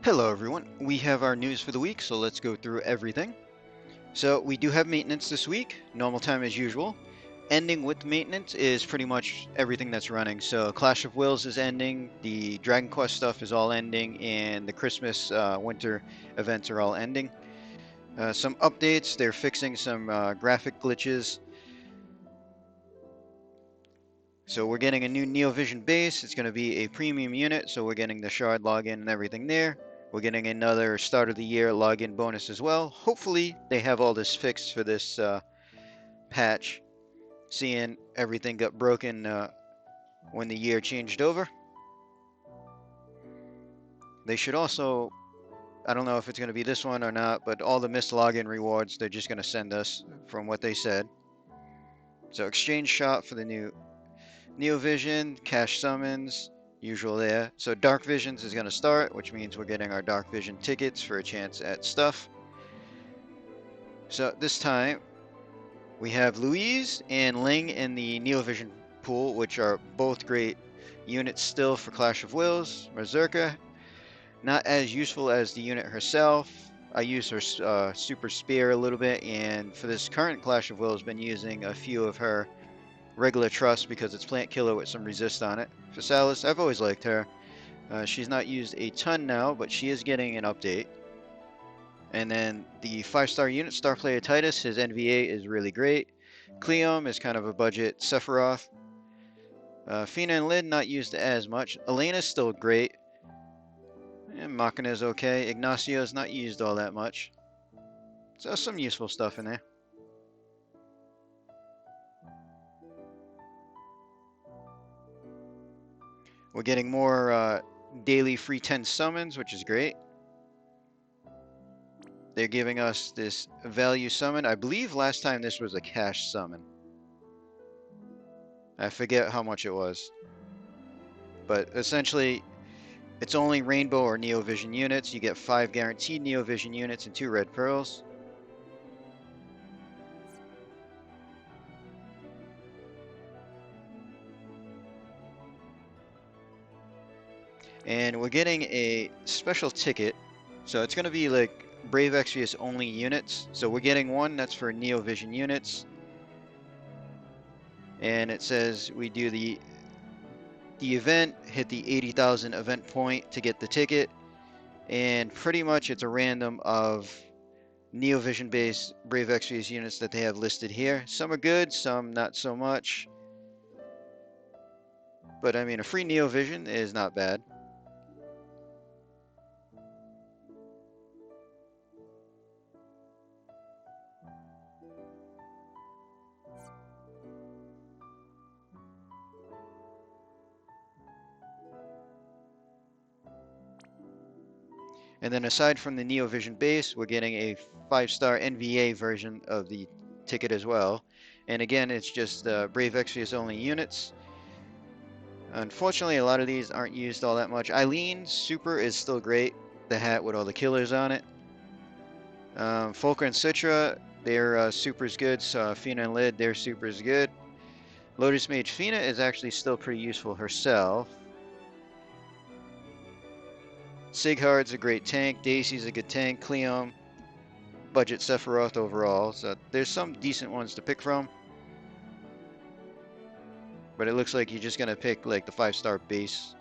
Hello everyone, we have our news for the week, so let's go through everything. So we do have maintenance this week, normal time as usual. Ending with maintenance is pretty much everything that's running. So Clash of Wills is ending, the Dragon Quest stuff is all ending, and the Christmas winter events are all ending. Some updates, they're fixing some graphic glitches. So we're getting a new NeoVision base. It's going to be a premium unit, so we're getting the shard login and everything there. We're getting another start of the year login bonus as well. Hopefully they have all this fixed for this patch, seeing everything got broken when the year changed over. They should also, I don't know if it's going to be this one or not, but all the missed login rewards they're just going to send us from what they said. So exchange shop for the new NeoVision, cash summons, usual there. So Dark Visions is going to start, which means we're getting our Dark Vision tickets for a chance at stuff. So this time we have Louise and Ling in the NeoVision pool, which are both great units still for Clash of Wills. Berserker, not as useful as the unit herself. I use her super spear a little bit, and for this current Clash of Wills, been using a few of her regular trust because it's plant killer with some resist on it. Physalis, I've always liked her. She's not used a ton now, but she is getting an update. And then the 5-star unit, star player Titus, his NVA is really great. Cleom is kind of a budget Sephiroth. Fina and Lid not used as much. Elena's still great. And Machina is okay. Ignacio's not used all that much. So some useful stuff in there. We're getting more daily free 10 summons, which is great. They're giving us this value summon. I believe last time this was a cash summon. I forget how much it was. But essentially, it's only Rainbow or NeoVision units. You get 5 guaranteed NeoVision units and 2 red pearls. And we're getting a special ticket. So it's going to be like Brave Exvius only units. So we're getting one that's for NeoVision units. And it says we do the event, hit the 80,000 event point to get the ticket. And pretty much it's a random of NeoVision based Brave Exvius units that they have listed here. Some are good, some not so much. But I mean, a free NeoVision is not bad. And then aside from the NeoVision base, we're getting a 5-star NVA version of the ticket as well. And again, it's just Brave Exvius only units. Unfortunately, a lot of these aren't used all that much. Eileen's super is still great. The hat with all the killers on it. Folker and Citra, their super is good. So Fina and Lid, their super is good. Lotus Mage Fina is actually still pretty useful herself. Sighard's a great tank. Daisy's a good tank. Cleom, budget Sephiroth overall. So there's some decent ones to pick from. But it looks like you're just going to pick like the 5-star base.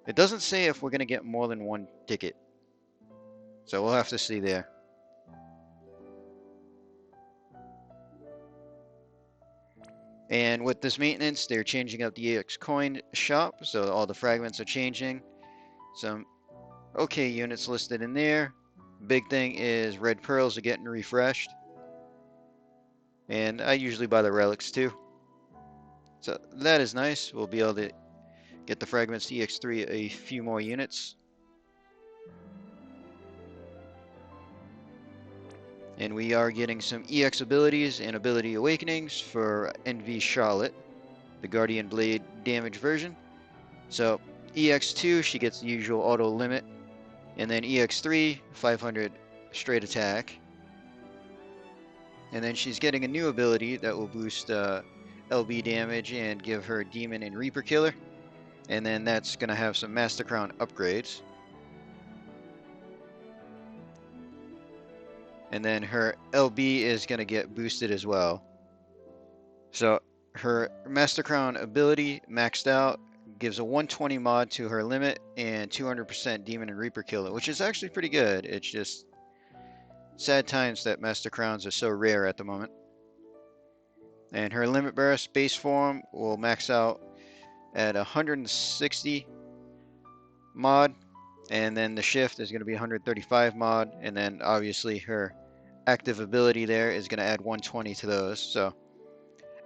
It doesn't say if we're going to get more than one ticket. So we'll have to see there. And with this maintenance, they're changing out the EX coin shop, so all the fragments are changing. Some okay units listed in there. Big thing is red pearls are getting refreshed. And I usually buy the relics too. So that is nice. We'll be able to get the fragments to EX3 a few more units. And we are getting some EX abilities and ability awakenings for NV Charlotte, the Guardian Blade damage version. So EX2, she gets the usual auto limit. And then EX3, 500 straight attack. And then she's getting a new ability that will boost LB damage and give her Demon and Reaper Killer. And then that's going to have some Master Crown upgrades. And then her LB is going to get boosted as well. So her Master Crown ability maxed out gives a 120 mod to her limit and 200% Demon and Reaper Killer, which is actually pretty good. It's just sad times that Master Crowns are so rare at the moment. And her limit burst base form will max out at 160 mod, and then the shift is going to be 135 mod, and then obviously her active ability there is going to add 120 to those. So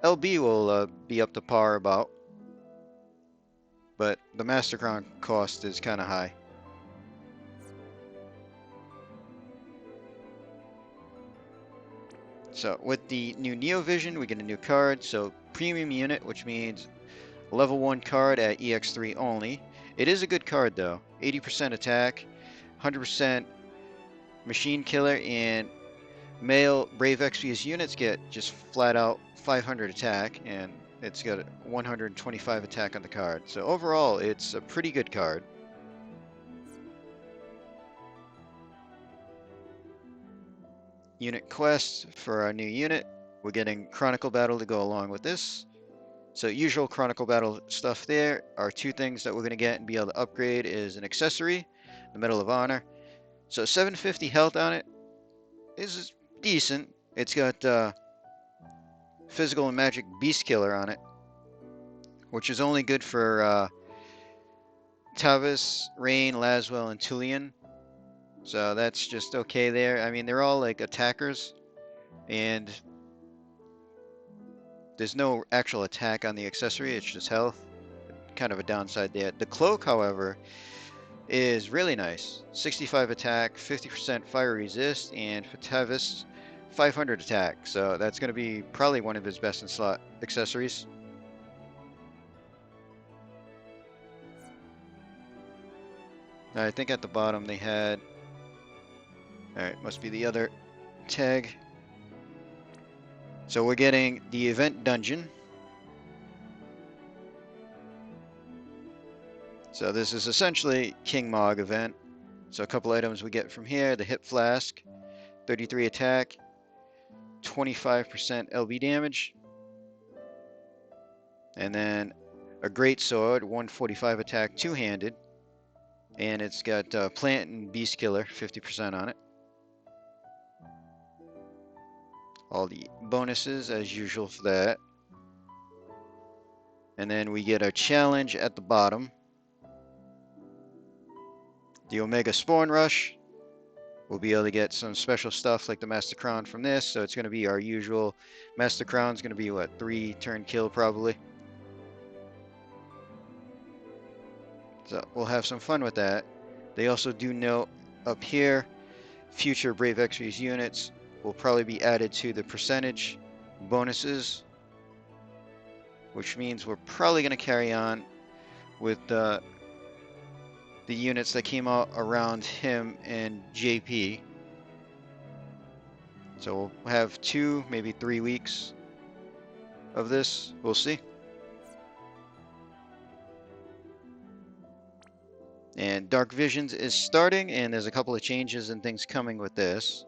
LB will be up to par about, but the Master Crown cost is kind of high. So with the new Neo Vision, we get a new card. So premium unit, which means level 1 card at EX3 only. It is a good card though. 80% attack, 100% machine killer, and male Brave Exvius units get just flat out 500 attack, and it's got 125 attack on the card. So overall, it's a pretty good card. Unit quests for our new unit. We're getting Chronicle Battle to go along with this. So usual Chronicle Battle stuff there. Our two things that we're going to get and be able to upgrade is an accessory, the Medal of Honor. So 750 health on it is decent. It's got physical and magic beast killer on it, which is only good for Taivas, Rain, Laswell, and Tullian. So that's just okay there. I mean, they're all like attackers, and there's no actual attack on the accessory, it's just health. Kind of a downside there. The cloak, however, is really nice. 65 attack, 50% fire resist, and for Taivas, 500 attack. So that's going to be probably one of his best in slot accessories. I think at the bottom they had... Alright, must be the other tag. So we're getting the event dungeon. So this is essentially King Mog event. So a couple items we get from here. The hip flask, 33 attack, 25% LB damage. And then a great sword, 145 attack, two-handed. And it's got plant and beast killer, 50% on it. All the bonuses as usual for that. And then we get our challenge at the bottom. The Omega Spawn Rush. We'll be able to get some special stuff like the Master Crown from this. So it's going to be our usual. Master Crown's going to be, what, 3 turn kill probably. So we'll have some fun with that. They also do note up here, future Brave Exvius units will probably be added to the percentage bonuses, which means we're probably going to carry on with the units that came out around him and JP. So we'll have 2, maybe 3 weeks of this. We'll see. And Dark Visions is starting, and there's a couple of changes and things coming with this.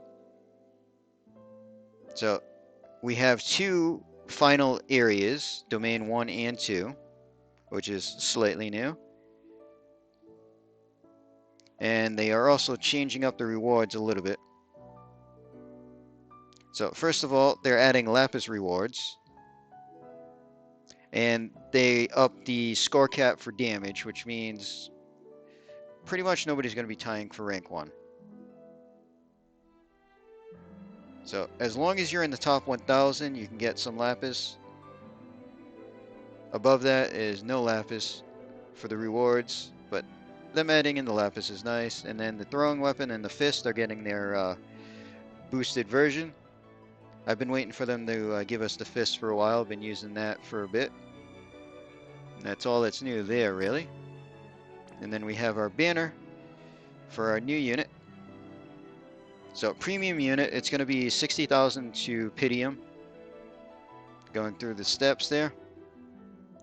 So we have 2 final areas, Domain 1 and 2, which is slightly new. And they are also changing up the rewards a little bit. So first of all, they're adding Lapis Rewards. And they up the score cap for damage, which means pretty much nobody's going to be tying for rank 1. So as long as you're in the top 1,000, you can get some Lapis. Above that is no Lapis for the rewards, but them adding in the Lapis is nice. And then the throwing weapon and the fist are getting their boosted version. I've been waiting for them to give us the fist for a while. I've been using that for a bit. And that's all that's new there, really. And then we have our banner for our new unit. So premium unit, it's going to be 60,000 to Pitium. going through the steps there.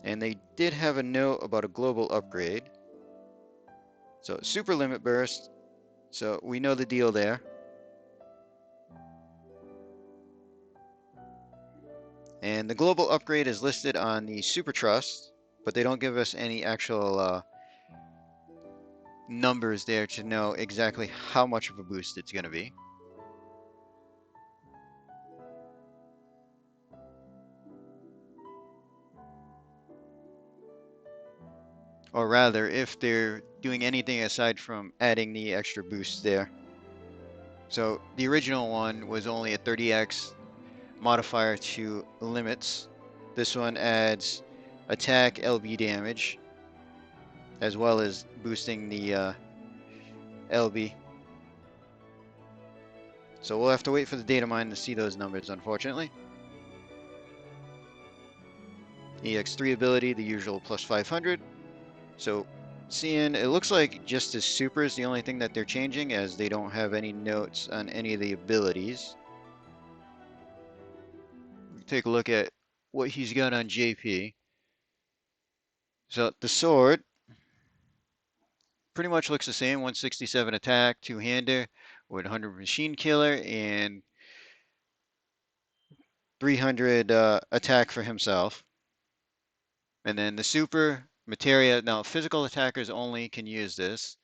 And they did have a note about a global upgrade. So super limit burst. So we know the deal there. And the global upgrade is listed on the Super Trust, but they don't give us any actual numbers there to know exactly how much of a boost it's going to be. Or rather, if they're doing anything aside from adding the extra boost there. So the original one was only a 30x modifier to limits. This one adds attack LB damage, as well as boosting the LB. So we'll have to wait for the data mine to see those numbers, unfortunately. EX3 ability, the usual plus 500. So seeing, it looks like just his super is the only thing that they're changing, as they don't have any notes on any of the abilities. Take a look at what he's got on JP. So the sword pretty much looks the same, 167 attack, two-hander with 100 machine killer and 300 attack for himself. And then the super materia, now physical attackers only can use this.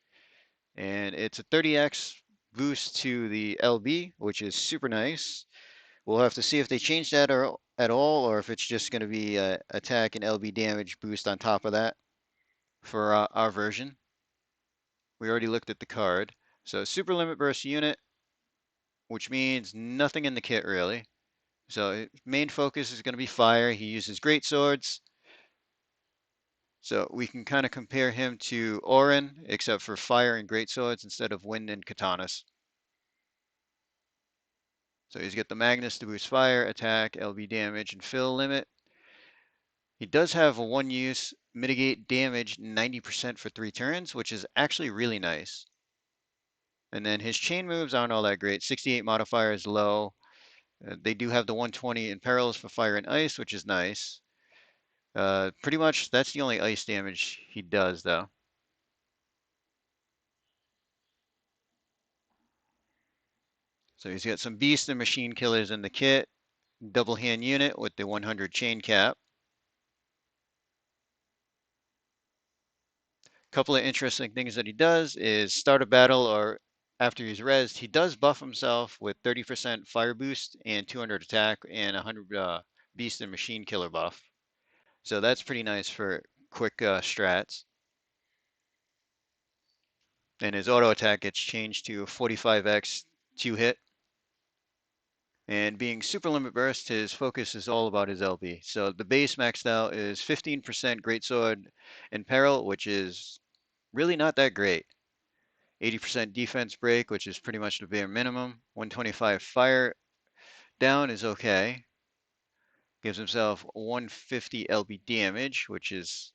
And it's a 30x boost to the LB, which is super nice. We'll have to see if they change that at all, or if it's just going to be attack and LB damage boost on top of that for our version. We already looked at the card. So super limit burst unit, which means nothing in the kit really. So main focus is going to be fire. He uses great swords. So we can kind of compare him to Orin, except for fire and great swords instead of wind and katanas. So he's got the Magnus to boost fire, attack, LB damage, and fill limit. He does have a one use mitigate damage 90% for 3 turns, which is actually really nice. And then his chain moves aren't all that great. 68 modifier is low. They do have the 120 in perils for fire and ice, which is nice. Pretty much that's the only ice damage he does, though. So he's got some beast and machine killers in the kit. Double hand unit with the 100 chain cap. Couple of interesting things that he does is start a battle or after he's rezzed, he does buff himself with 30% fire boost and 200 attack and 100 beast and machine killer buff. So that's pretty nice for quick strats. And his auto attack gets changed to 45x 2 hit. And being super limit burst, his focus is all about his LB. So the base maxed out is 15% greatsword and peril, which is really not that great. 80% defense break, which is pretty much the bare minimum. 125 fire down is okay. Gives himself 150 LB damage, which is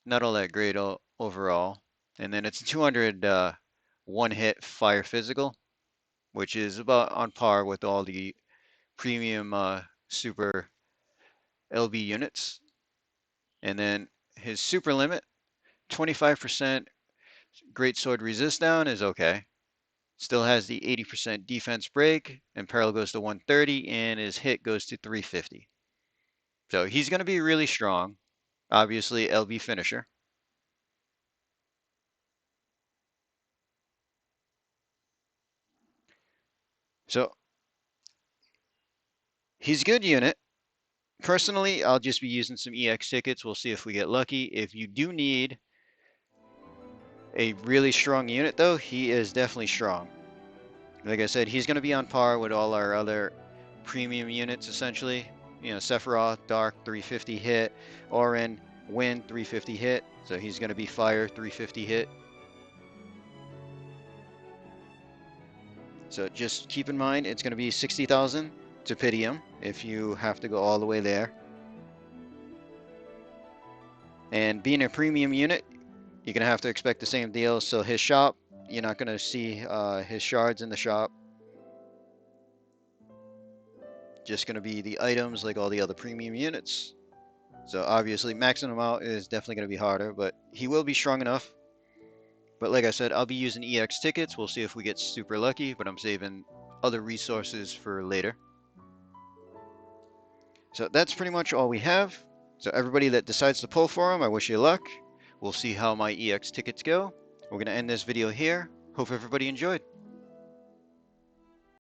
not all that great overall. And then it's 200 one hit fire physical, which is about on par with all the premium super LB units. And then his super limit, 25% greatsword resist down is okay. Still has the 80% defense break, and peril goes to 130, and his hit goes to 350. So he's going to be really strong. Obviously, LB finisher. So he's a good unit. Personally, I'll just be using some EX tickets. We'll see if we get lucky. If you do need a really strong unit, though, he is definitely strong. Like I said, he's going to be on par with all our other premium units, essentially. You know, Sephiroth, Dark, 350 hit. Orin, Wind, 350 hit. So he's going to be Fire, 350 hit. So just keep in mind, it's going to be 60,000 to pity him if you have to go all the way there. And being a premium unit, you're going to have to expect the same deal. So his shop, you're not going to see his shards in the shop. just going to be the items like all the other premium units. So obviously maxing him out is definitely going to be harder, but he will be strong enough. But like I said, I'll be using EX tickets. We'll see if we get super lucky, but I'm saving other resources for later. So that's pretty much all we have. So everybody that decides to pull for him, I wish you luck. We'll see how my EX tickets go. We're going to end this video here. Hope everybody enjoyed.